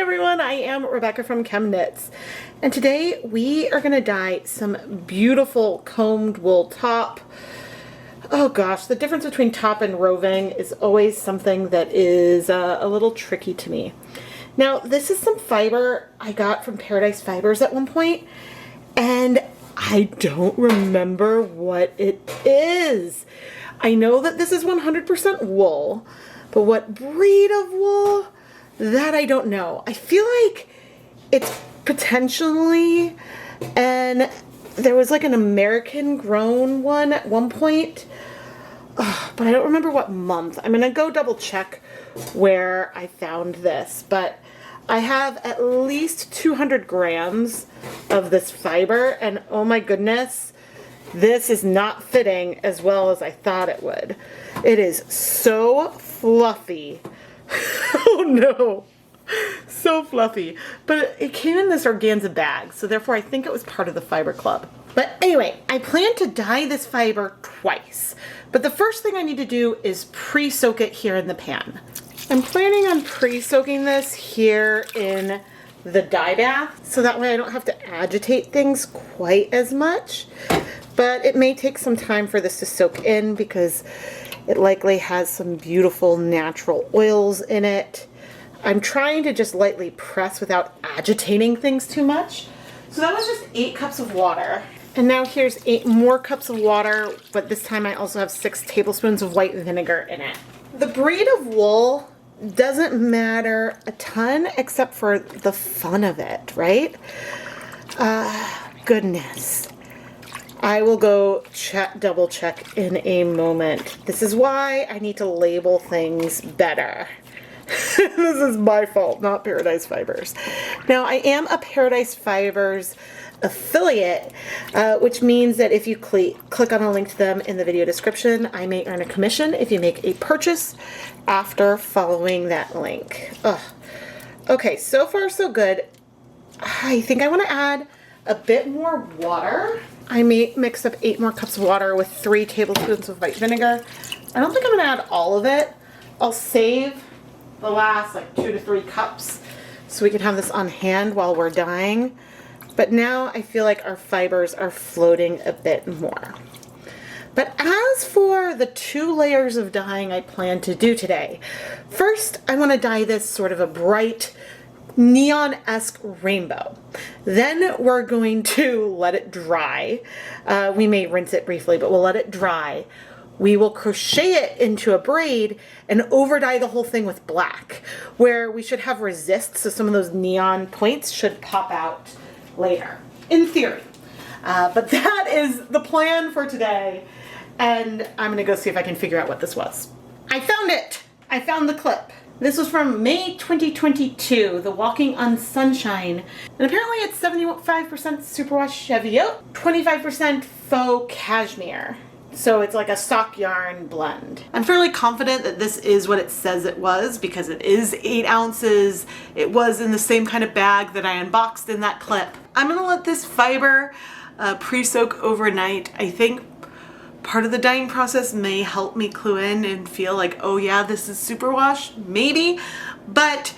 everyone, I am Rebecca from ChemKnits, and today we are going to dye some beautiful combed wool top. Oh gosh, the difference between top and roving is always something that is a little tricky to me. Now, this is some fiber I got from Paradise Fibers at one point, and I don't remember what it is. I know that this is 100% wool, but what breed of wool? That I don't know. I feel like it's potentially, and there was like an American grown one at one point, but I don't remember what month. I'm gonna go double check where I found this, but I have at least 200 grams of this fiber, and oh my goodness, this is not fitting as well as I thought it would. It is so fluffy. Oh no, so fluffy. But it came in this organza bag, so therefore I think it was part of the fiber club. But anyway, I plan to dye this fiber twice. But the first thing I need to do is pre-soak it here in the pan. I'm planning on pre-soaking this here in the dye bath, so that way I don't have to agitate things quite as much. But it may take some time for this to soak in because it likely has some beautiful natural oils in it. I'm trying to just lightly press without agitating things too much. So that was just 8 cups of water. And now here's 8 more cups of water, but this time I also have 6 tablespoons of white vinegar in it. The breed of wool doesn't matter a ton except for the fun of it, right? Goodness. I will go double check in a moment. This is why I need to label things better. This is my fault, not Paradise Fibers. Now, I am a Paradise Fibers affiliate, which means that if you click on a link to them in the video description, I may earn a commission if you make a purchase after following that link. Ugh. Okay, so far so good. I think I want to add a bit more water. I may mix up 8 more cups of water with 3 tablespoons of white vinegar. I don't think I'm gonna add all of it. I'll save the last like 2 to 3 cups so we can have this on hand while we're dyeing. But now I feel like our fibers are floating a bit more. But as for the 2 layers of dyeing I plan to do today, first I want to dye this sort of a bright neon-esque rainbow. Then we're going to let it dry. We may rinse it briefly, but we'll let it dry. We will crochet it into a braid and overdye the whole thing with black, where we should have resist, so some of those neon points should pop out later, in theory. But that is the plan for today, and I'm gonna go see if I can figure out what this was. I found it! I found the clip. This was from May 2022, the Walking on Sunshine. And apparently it's 75% superwash cheviot, 25% faux cashmere. So it's like a sock yarn blend. I'm fairly confident that this is what it says it was because it is 8 ounces. It was in the same kind of bag that I unboxed in that clip. I'm gonna let this fiber pre-soak overnight. I think part of the dyeing process may help me clue in and feel like, oh yeah, this is superwash, maybe, but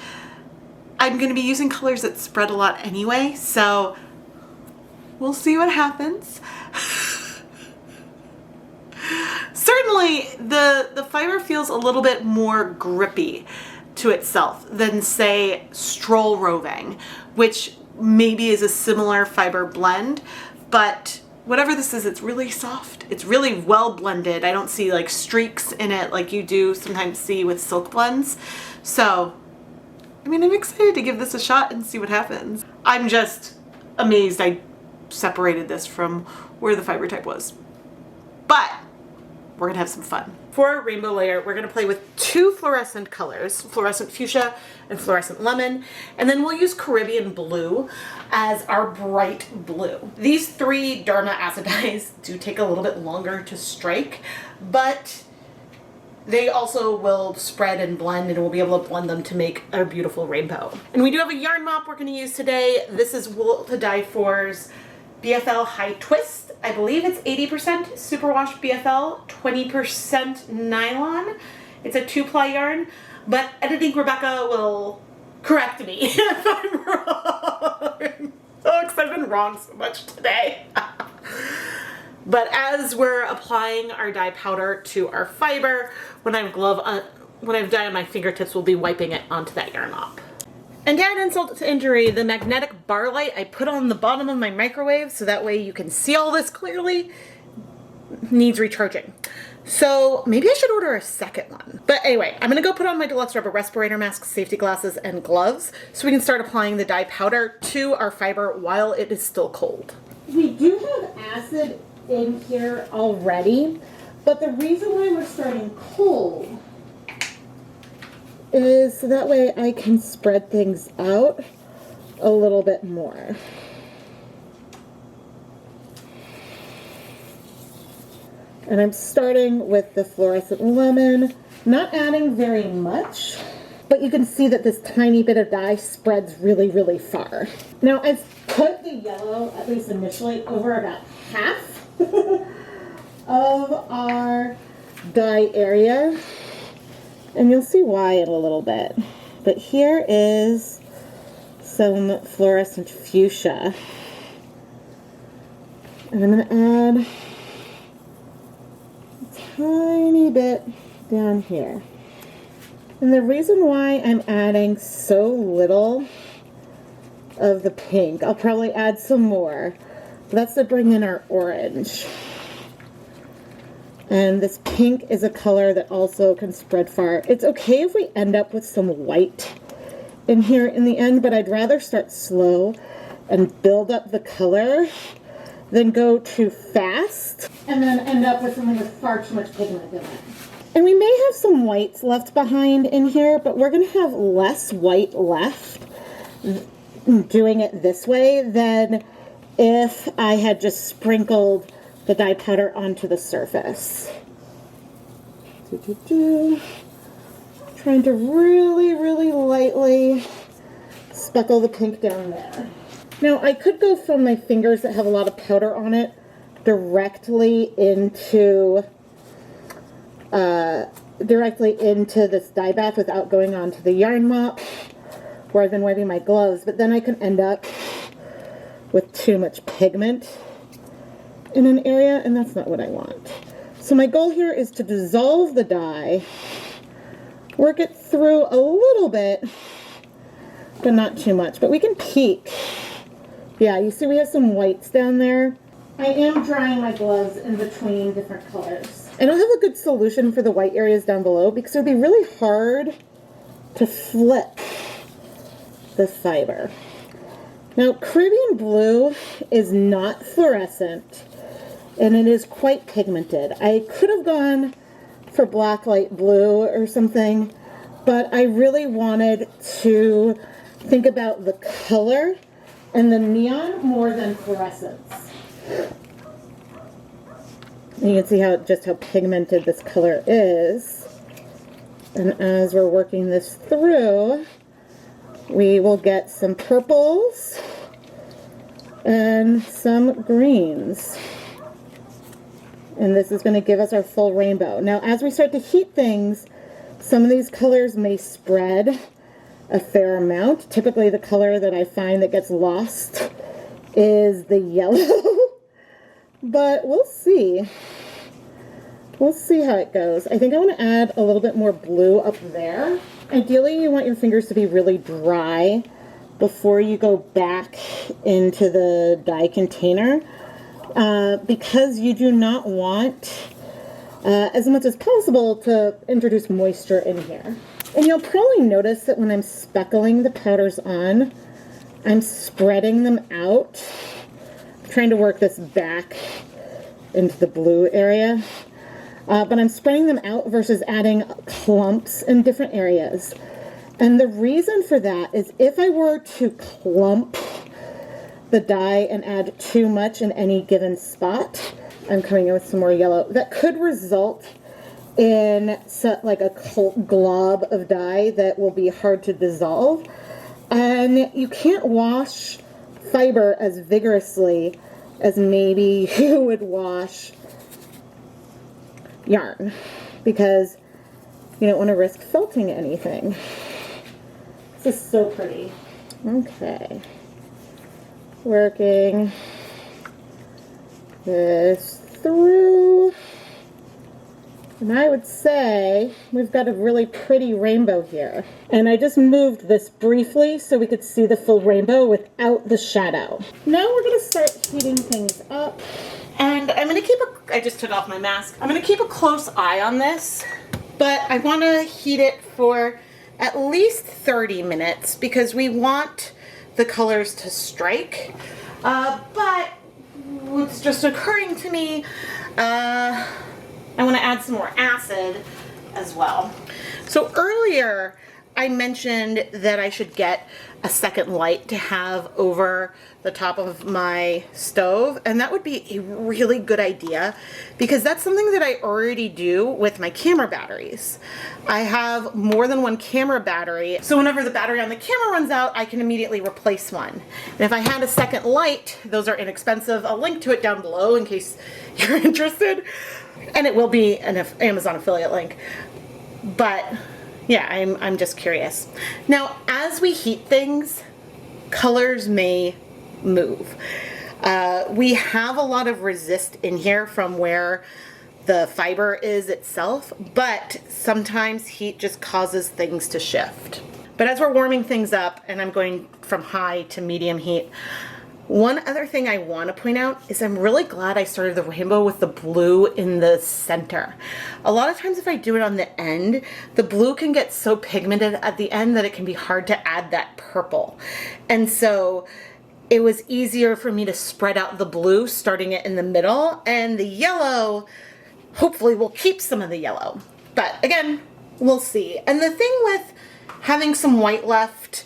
I'm gonna be using colors that spread a lot anyway, so we'll see what happens. Certainly, the fiber feels a little bit more grippy to itself than, say, Stroll Roving, which maybe is a similar fiber blend, but whatever this is, it's really soft. It's really well blended. I don't see like streaks in it like you do sometimes see with silk blends. So, I mean, I'm excited to give this a shot and see what happens. I'm just amazed I separated this from where the fiber type was. But we're gonna have some fun. For our rainbow layer, we're gonna play with 2 fluorescent colors, Fluorescent Fuchsia and Fluorescent Lemon, and then we'll use Caribbean Blue as our bright blue. These 3 DHarma acid dyes do take a little bit longer to strike, but they also will spread and blend, and we'll be able to blend them to make a beautiful rainbow. And we do have a yarn mop we're gonna use today. This is Wool to Dye For's BFL High Twist. I believe it's 80% superwash BFL, 20% nylon. It's a 2-ply yarn, but editing Rebecca will correct me if I'm wrong. Oh, because I've been wrong so much today. But as we're applying our dye powder to our fiber, when I have dye on my fingertips, we'll be wiping it onto that yarn mop. And to add insult to injury, the magnetic bar light I put on the bottom of my microwave so that way you can see all this clearly needs recharging. So maybe I should order a second one. But anyway, I'm gonna go put on my deluxe rubber respirator mask, safety glasses, and gloves so we can start applying the dye powder to our fiber while it is still cold. We do have acid in here already, but the reason why we're starting cold is so that way I can spread things out a little bit more. And I'm starting with the fluorescent lemon, not adding very much, but you can see that this tiny bit of dye spreads really, really far. Now I've put the yellow, at least initially, over about half of our dye area. And you'll see why in a little bit. But here is some fluorescent fuchsia. And I'm going to add a tiny bit down here. And the reason why I'm adding so little of the pink, I'll probably add some more, but that's to bring in our orange. And this pink is a color that also can spread far. It's okay if we end up with some white in here in the end, but I'd rather start slow and build up the color than go too fast and then end up with something with far too much pigment in it. And we may have some whites left behind in here, but we're going to have less white left doing it this way than if I had just sprinkled the dye powder onto the surface. Trying to really, really lightly speckle the pink down there. Now I could go from my fingers that have a lot of powder on it directly into this dye bath without going onto the yarn mop where I've been wiping my gloves, but then I can end up with too much pigment in an area, and that's not what I want. So my goal here is to dissolve the dye, work it through a little bit, but not too much. But we can peek. Yeah, you see we have some whites down there. I am drying my gloves in between different colors. I don't have a good solution for the white areas down below because it would be really hard to flip the fiber. Now, Caribbean blue is not fluorescent, and it is quite pigmented. I could have gone for black light blue or something, but I really wanted to think about the color and the neon more than fluorescence. And you can see just how pigmented this color is. And as we're working this through, we will get some purples and some greens. And this is going to give us our full rainbow. Now, as we start to heat things, some of these colors may spread a fair amount. Typically, the color that I find that gets lost is the yellow. But we'll see. We'll see how it goes. I think I want to add a little bit more blue up there. Ideally, you want your fingers to be really dry before you go back into the dye container. Because you do not want, as much as possible, to introduce moisture in here. And you'll probably notice that when I'm speckling the powders on, I'm spreading them out. I'm trying to work this back into the blue area. But I'm spreading them out versus adding clumps in different areas. And the reason for that is if I were to clump the dye and add too much in any given spot, I'm coming in with some more yellow, that could result in like a glob of dye that will be hard to dissolve. And you can't wash fiber as vigorously as maybe you would wash yarn, because you don't want to risk felting anything. This is so pretty. Okay. Working this through. And I would say we've got a really pretty rainbow here. And I just moved this briefly so we could see the full rainbow without the shadow. Now we're gonna start heating things up. And I'm gonna keep I just took off my mask. I'm gonna keep a close eye on this, but I wanna heat it for at least 30 minutes because we want the colors to strike. But what's just occurring to me, I want to add some more acid as well. So earlier I mentioned that I should get a second light to have over the top of my stove, and that would be a really good idea because that's something that I already do with my camera batteries. I have more than one camera battery, so whenever the battery on the camera runs out, I can immediately replace one. And if I had a second light, those are inexpensive. I'll link to it down below in case you're interested. And it will be an Amazon affiliate link. But yeah, I'm just curious. Now, as we heat things, colors may move. We have a lot of resist in here from where the fiber is itself, but sometimes heat just causes things to shift. But as we're warming things up, and I'm going from high to medium heat, one other thing I want to point out is I'm really glad I started the rainbow with the blue in the center. A lot of times if I do it on the end, the blue can get so pigmented at the end that it can be hard to add that purple. And so it was easier for me to spread out the blue, starting it in the middle, and the yellow, hopefully we'll keep some of the yellow. But again, we'll see. And the thing with having some white left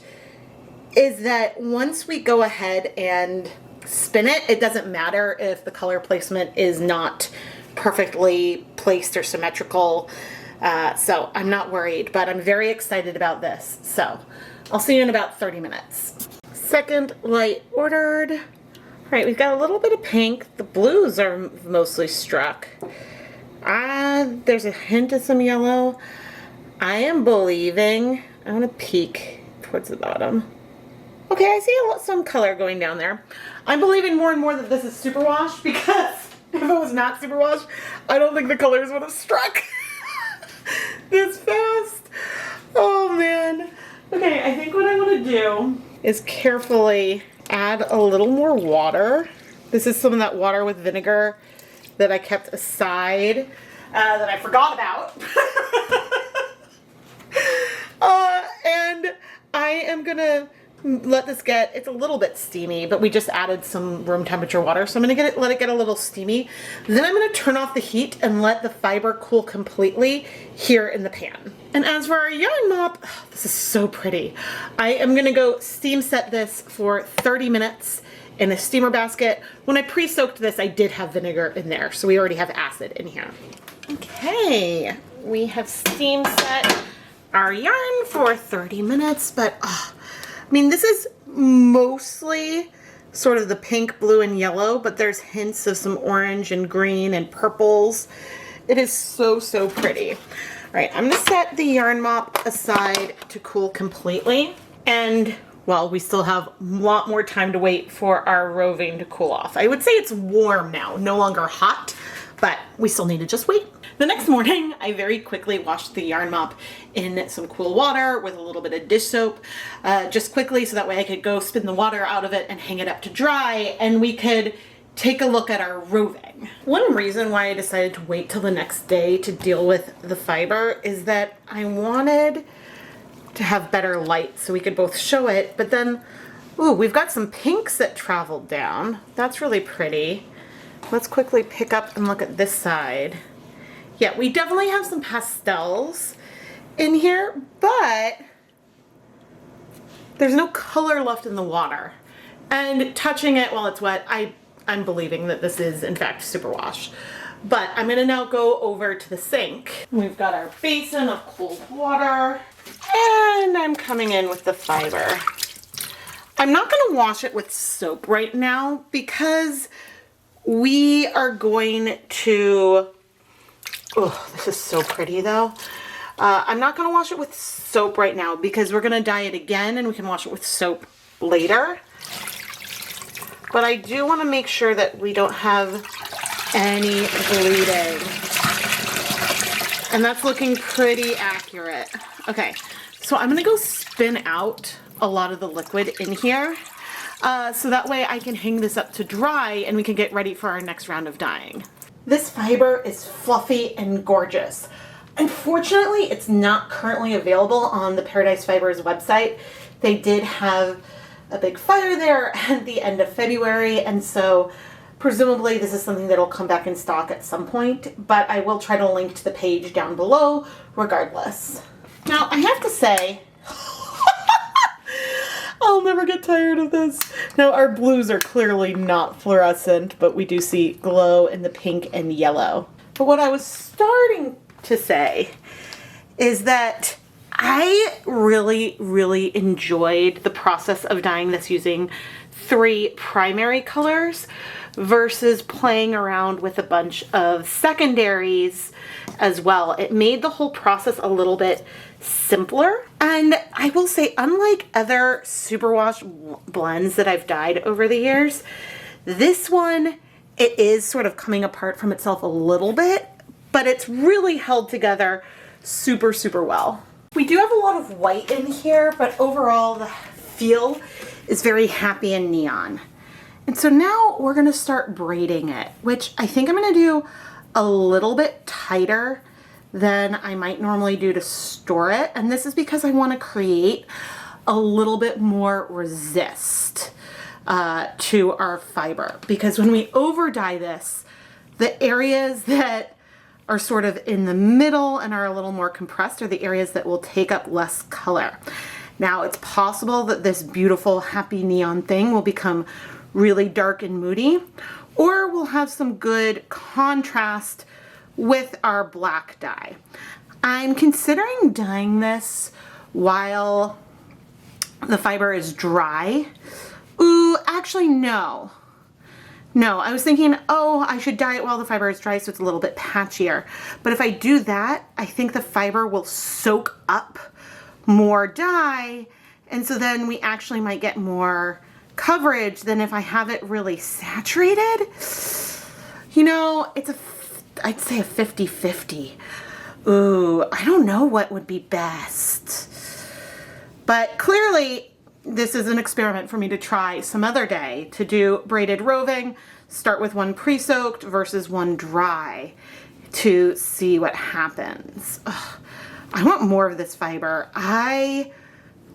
is that once we go ahead and spin it, it doesn't matter if the color placement is not perfectly placed or symmetrical. So I'm not worried, but I'm very excited about this. So I'll see you in about 30 minutes. Second light ordered. All right, we've got a little bit of pink. The blues are mostly struck. There's a hint of some yellow. I am believing, I'm gonna peek towards the bottom. Okay, I see some color going down there. I'm believing more and more that this is superwash because if it was not superwash, I don't think the colors would have struck this fast. Oh man. Okay, I think what I want to do is carefully add a little more water. This is some of that water with vinegar that I kept aside that I forgot about. And I am gonna let this get, it's a little bit steamy, but we just added some room temperature water, so I'm gonna let it get a little steamy. Then I'm gonna turn off the heat and let the fiber cool completely here in the pan. And as for our yarn mop, oh, this is so pretty. I am gonna go steam set this for 30 minutes in a steamer basket. When I pre-soaked this, I did have vinegar in there, so we already have acid in here. Okay, we have steam set our yarn for 30 minutes, but I mean, this is mostly sort of the pink, blue, and yellow, but there's hints of some orange and green and purples. It is so, so pretty. All right, I'm gonna set the yarn mop aside to cool completely. And, well, we still have a lot more time to wait for our roving to cool off. I would say it's warm now, no longer hot, but we still need to just wait. The next morning, I very quickly washed the yarn mop in some cool water with a little bit of dish soap, just quickly so that way I could go spin the water out of it and hang it up to dry, and we could take a look at our roving. One reason why I decided to wait till the next day to deal with the fiber is that I wanted to have better light so we could both show it, but then, ooh, we've got some pinks that traveled down. That's really pretty. Let's quickly pick up and look at this side. Yeah, we definitely have some pastels in here, but there's no color left in the water. And touching it while it's wet, I'm believing that this is in fact superwash. But I'm gonna now go over to the sink. We've got our basin of cold water, and I'm coming in with the fiber. I'm not gonna wash it with soap right now because we are going to, oh, this is so pretty though. I'm not gonna wash it with soap right now because we're gonna dye it again and we can wash it with soap later. But I do wanna make sure that we don't have any bleeding. And that's looking pretty accurate. Okay, so I'm gonna go spin out a lot of the liquid in here. So that way I can hang this up to dry and we can get ready for our next round of dyeing. This fiber is fluffy and gorgeous. Unfortunately, it's not currently available on the Paradise Fibers website. They did have a big fire there at the end of February, and so presumably this is something that'll come back in stock at some point, but I will try to link to the page down below regardless. Now, I have to say, I'll never get tired of this. Now, our blues are clearly not fluorescent, but we do see glow in the pink and yellow. But what I was starting to say is that I really enjoyed the process of dyeing this using 3 primary colors versus playing around with a bunch of secondaries as well. It made the whole process a little bit simpler. And I will say, unlike other superwash blends that I've dyed over the years, this one, it is sort of coming apart from itself a little bit, but it's really held together super well. We do have a lot of white in here, but overall the feel is very happy and neon. And so now we're gonna start braiding it, which I think I'm gonna do a little bit tighter than I might normally do to store it. And this is because I wanna create a little bit more resist to our fiber. Because when we over dye this, the areas that are sort of in the middle and are a little more compressed are the areas that will take up less color. Now, it's possible that this beautiful happy neon thing will become really dark and moody, or we'll have some good contrast with our black dye. I'm considering dyeing this while the fiber is dry. Ooh, actually no. No, I was thinking, oh, I should dye it while the fiber is dry so it's a little bit patchier. But if I do that, I think the fiber will soak up more dye, and so then we actually might get more coverage than if I have it really saturated. You know, it's I'd say a 50-50. Ooh, I don't know what would be best. But clearly, this is an experiment for me to try some other day to do braided roving, start with one pre-soaked versus one dry to see what happens. Ugh, I want more of this fiber. I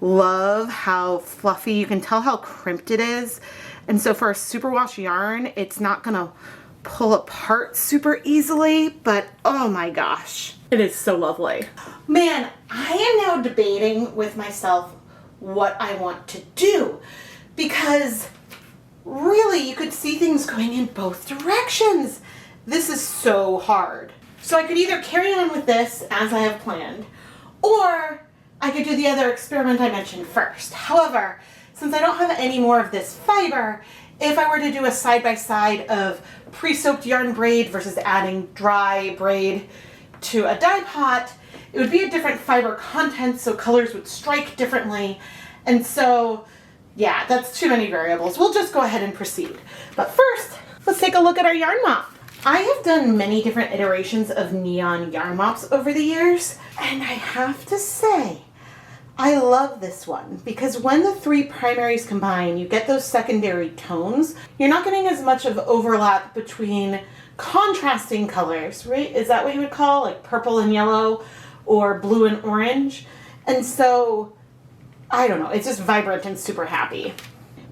love how fluffy, you can tell how crimped it is. And so for a superwash yarn, it's not gonna pull apart super easily, but oh my gosh, it is so lovely. Man, I am now debating with myself what I want to do, because really you could see things going in both directions. This is so hard. So I could either carry on with this as I have planned, or I could do the other experiment I mentioned first. However, since I don't have any more of this fiber, if I were to do a side-by-side of pre-soaked yarn braid versus adding dry braid to a dye pot, it would be a different fiber content, so colors would strike differently. And so, yeah, that's too many variables. We'll just go ahead and proceed. But first, let's take a look at our yarn mop. I have done many different iterations of neon yarn mops over the years, and I have to say, I love this one because when the 3 primaries combine, you get those secondary tones. You're not getting as much of overlap between contrasting colors, right? Is that what you would call like purple and yellow or blue and orange? And so, I don't know, it's just vibrant and super happy.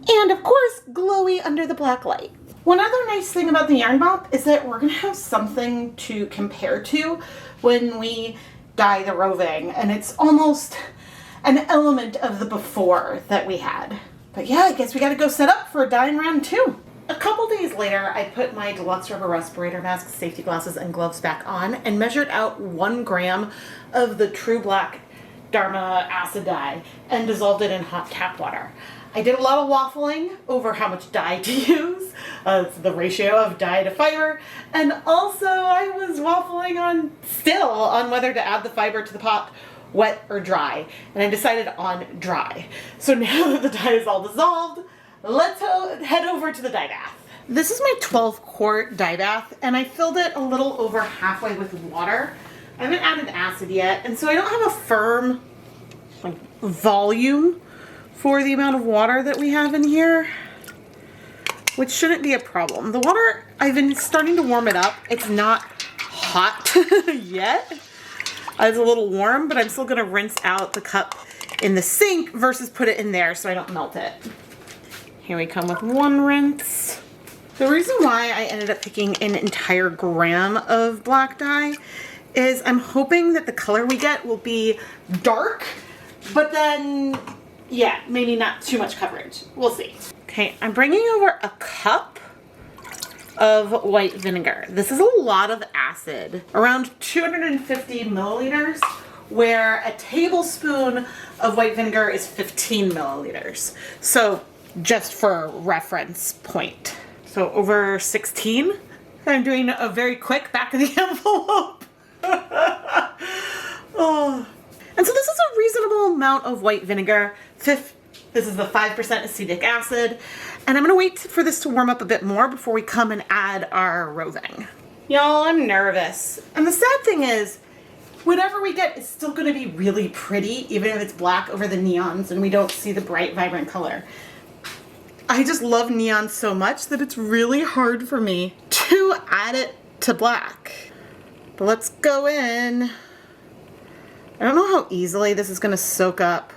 And of course, glowy under the black light. One other nice thing about the yarn mop is that we're gonna have something to compare to when we dye the roving, and it's almost an element of the before that we had. But yeah, I guess we gotta go set up for dyeing round 2. A couple days later, I put my deluxe rubber respirator mask, safety glasses, and gloves back on and measured out 1 gram of the True Black DHarma acid dye and dissolved it in hot tap water. I did a lot of waffling over how much dye to use, the ratio of dye to fiber, and also I was waffling on whether to add the fiber to the pot, wet or dry, and I decided on dry. So now that the dye is all dissolved, let's head over to the dye bath. This is my 12-quart dye bath, and I filled it a little over halfway with water. I haven't added acid yet, and so I don't have a firm volume for the amount of water that we have in here, which shouldn't be a problem. The water, I've been starting to warm it up. It's not hot yet. It's a little warm, but I'm still gonna rinse out the cup in the sink versus put it in there so I don't melt it. Here we come with one rinse. The reason why I ended up picking an entire gram of black dye is I'm hoping that the color we get will be dark, but then, yeah, maybe not too much coverage. We'll see. Okay, I'm bringing over a cup of white vinegar. This is a lot of acid, around 250 milliliters, where a tablespoon of white vinegar is 15 milliliters. So just for a reference point. So over 16. I'm doing a very quick back of the envelope. Oh. And so this is a reasonable amount of white vinegar. This is the 5% acetic acid. And I'm gonna wait for this to warm up a bit more before we come and add our roving. Y'all, I'm nervous. And the sad thing is, whatever we get is still gonna be really pretty, even if it's black over the neons and we don't see the bright, vibrant color. I just love neon so much that it's really hard for me to add it to black. But let's go in. I don't know how easily this is gonna soak up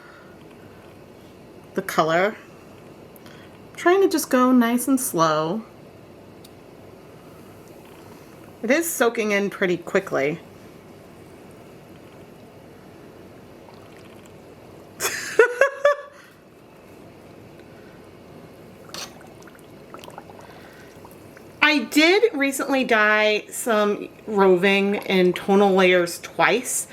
the color. I'm trying to just go nice and slow. It is soaking in pretty quickly. I did recently dye some roving in tonal layers twice,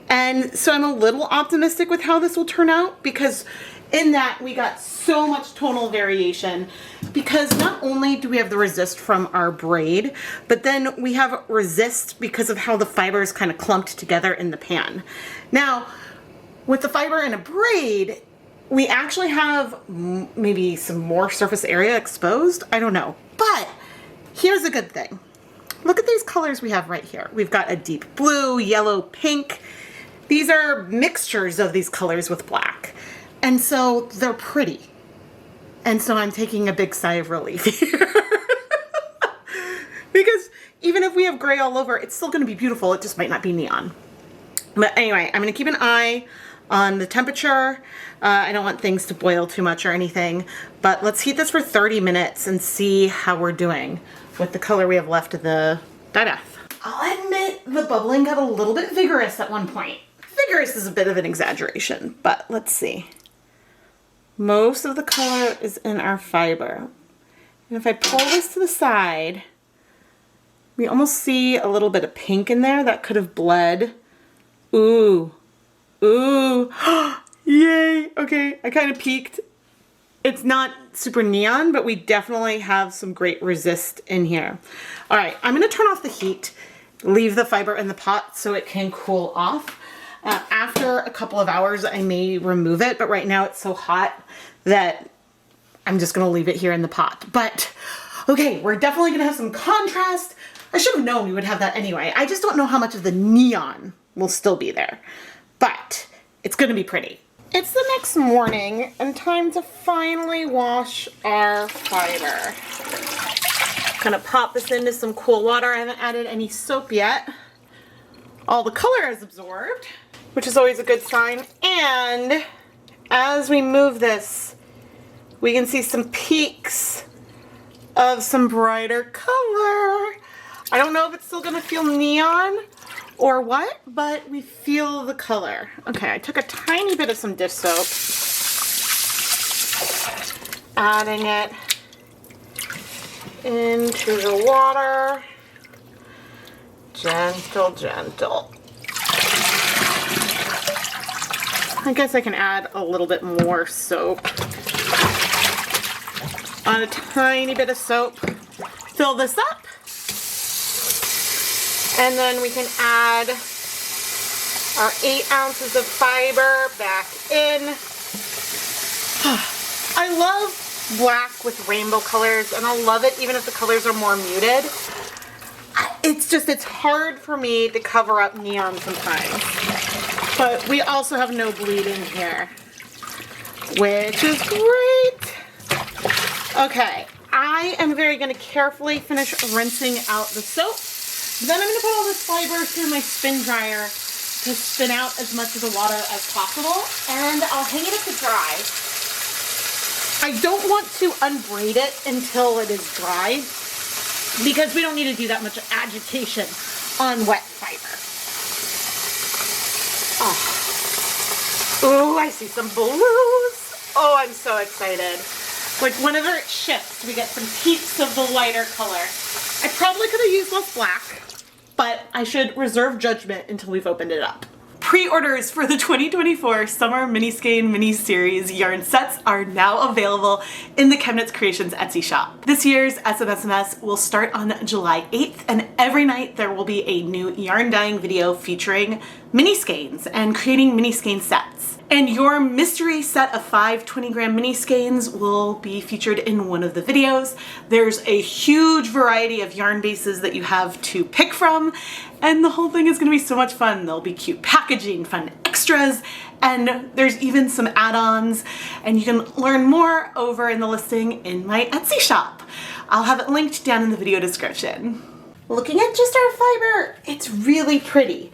and so I'm a little optimistic with how this will turn out, because in that we got so much tonal variation, because not only do we have the resist from our braid, but then we have resist because of how the fibers kind of clumped together in the pan. Now, with the fiber in a braid, we actually have maybe some more surface area exposed. I don't know, but here's a good thing. Look at these colors we have right here. We've got a deep blue, yellow, pink. These are mixtures of these colors with black. And so they're pretty. And so I'm taking a big sigh of relief here. Because even if we have gray all over, it's still gonna be beautiful. It just might not be neon. But anyway, I'm gonna keep an eye on the temperature. I don't want things to boil too much or anything, but let's heat this for 30 minutes and see how we're doing with the color we have left of the dye bath. I'll admit the bubbling got a little bit vigorous at one point. Vigorous is a bit of an exaggeration, but let's see. Most of the color is in our fiber. And if I pull this to the side, we almost see a little bit of pink in there that could have bled. Ooh. Ooh. Yay. Okay, I kind of peeked. It's not super neon, but we definitely have some great resist in here. All right, I'm gonna turn off the heat, leave the fiber in the pot so it can cool off. After a couple of hours, I may remove it, but right now it's so hot that I'm just gonna leave it here in the pot. But okay, we're definitely gonna have some contrast. I should have known we would have that anyway. I just don't know how much of the neon will still be there, but it's gonna be pretty. It's the next morning and time to finally wash our fiber. Gonna pop this into some cool water. I haven't added any soap yet. All the color is absorbed, which is always a good sign. And as we move this, we can see some peaks of some brighter color. I don't know if it's still gonna feel neon or what, but we feel the color. Okay, I took a tiny bit of some dish soap, adding it into the water. Gentle, gentle. I guess I can add a little bit more soap. on a tiny bit of soap. Fill this up. And then we can add our 8 ounces of fiber back in. I love black with rainbow colors, and I'll love it even if the colors are more muted. It's hard for me to cover up neon sometimes. But we also have no bleeding here, which is great. Okay, I am going to carefully finish rinsing out the soap. Then I'm going to put all this fiber through my spin dryer to spin out as much of the water as possible, and I'll hang it up to dry. I don't want to unbraid it until it is dry, because we don't need to do that much agitation on wet fiber. Oh, I see some blues. Oh, I'm so excited. Like whenever it shifts, we get some peaks of the lighter color. I probably could have used less black, but I should reserve judgment until we've opened it up. Pre-orders for the 2024 Summer Mini Skein Mini Series yarn sets are now available in the ChemKnits Creations Etsy shop. This year's SMSMS will start on July 8th, and every night there will be a new yarn dyeing video featuring mini skeins and creating mini skein sets. And your mystery set of 5 20-gram mini skeins will be featured in one of the videos. There's a huge variety of yarn bases that you have to pick from, and the whole thing is gonna be so much fun. There'll be cute packaging, fun extras, and there's even some add-ons, and you can learn more over in the listing in my Etsy shop. I'll have it linked down in the video description. Looking at just our fiber, it's really pretty.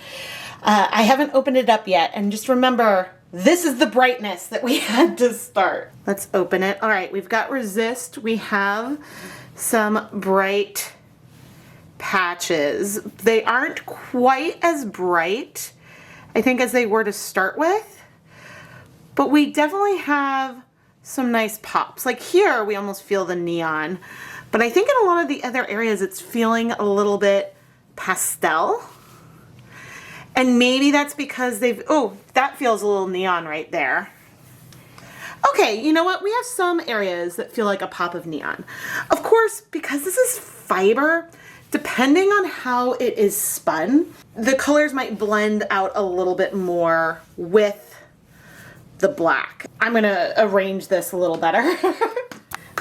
I haven't opened it up yet, and just remember, this is the brightness that we had to start. Let's open it. All right, we've got resist. We have some bright patches. They aren't quite as bright, I think, as they were to start with, but we definitely have some nice pops. Like here, we almost feel the neon, but I think in a lot of the other areas, it's feeling a little bit pastel. And maybe that's because oh, that feels a little neon right there. Okay, you know what? We have some areas that feel like a pop of neon. Of course, because this is fiber, depending on how it is spun, the colors might blend out a little bit more with the black. I'm gonna arrange this a little better.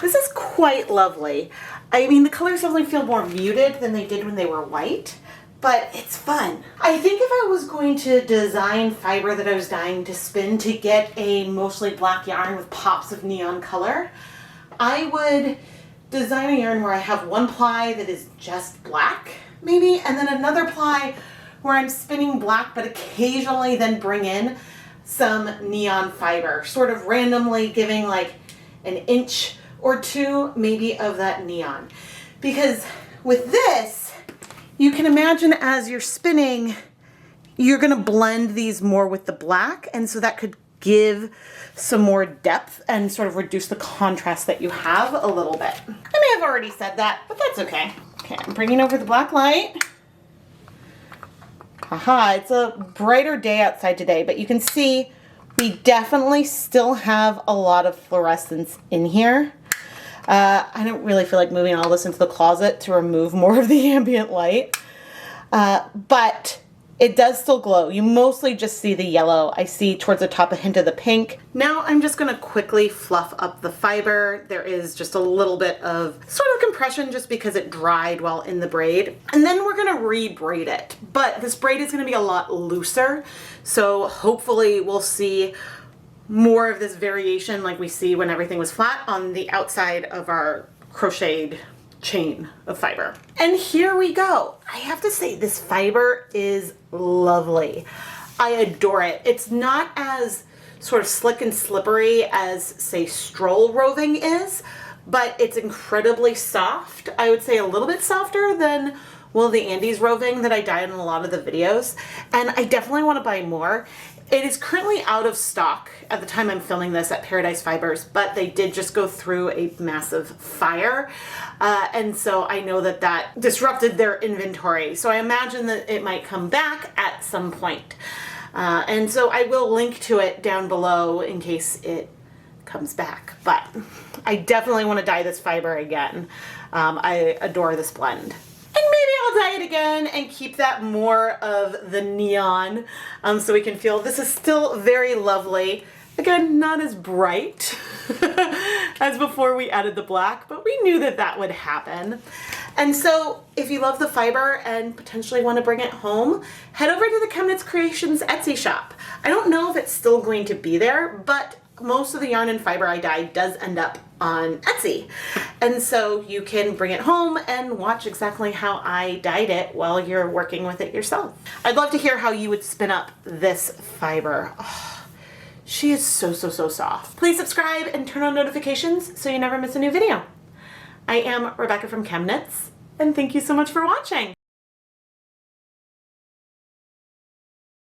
This is quite lovely. I mean, the colors definitely feel more muted than they did when they were white, but it's fun. I think if I was going to design fiber that I was dyeing to spin to get a mostly black yarn with pops of neon color, I would design a yarn where I have one ply that is just black, maybe, and then another ply where I'm spinning black, but occasionally then bring in some neon fiber, sort of randomly giving like an inch or two maybe of that neon. Because with this, you can imagine as you're spinning, you're gonna blend these more with the black, and so that could give some more depth and sort of reduce the contrast that you have a little bit. I may have already said that, but that's okay. Okay, I'm bringing over the black light. Aha, it's a brighter day outside today, but you can see we definitely still have a lot of fluorescence in here. I don't really feel like moving all this into the closet to remove more of the ambient light, but it does still glow. You mostly just see the yellow. I see towards the top a hint of the pink. Now I'm just gonna quickly fluff up the fiber. There is just a little bit of sort of compression just because it dried while in the braid. And then we're gonna re-braid it. But this braid is gonna be a lot looser, so hopefully we'll see more of this variation like we see when everything was flat on the outside of our crocheted chain of fiber. And here we go. I have to say, this fiber is lovely. I adore it. It's not as sort of slick and slippery as, say, Stroll Roving is, but it's incredibly soft. I would say a little bit softer than, well, the Andes Roving that I dyed in a lot of the videos. And I definitely want to buy more. It is currently out of stock at the time I'm filming this at Paradise Fibers, but they did just go through a massive fire. And so I know that that disrupted their inventory. So I imagine that it might come back at some point. And so I will link to it down below in case it comes back. But I definitely want to dye this fiber again. I adore this blend. And maybe I'll dye it again and keep that more of the neon so we can feel this is still very lovely. Again, not as bright as before we added the black, but we knew that that would happen. And so if you love the fiber and potentially want to bring it home, head over to the ChemKnits Creations Etsy shop. I don't know if it's still going to be there, but most of the yarn and fiber I dye does end up on Etsy. And so you can bring it home and watch exactly how I dyed it while you're working with it yourself. I'd love to hear how you would spin up this fiber. Oh, she is so, so, so soft. Please subscribe and turn on notifications so you never miss a new video. I am Rebecca from ChemKnits, and thank you so much for watching.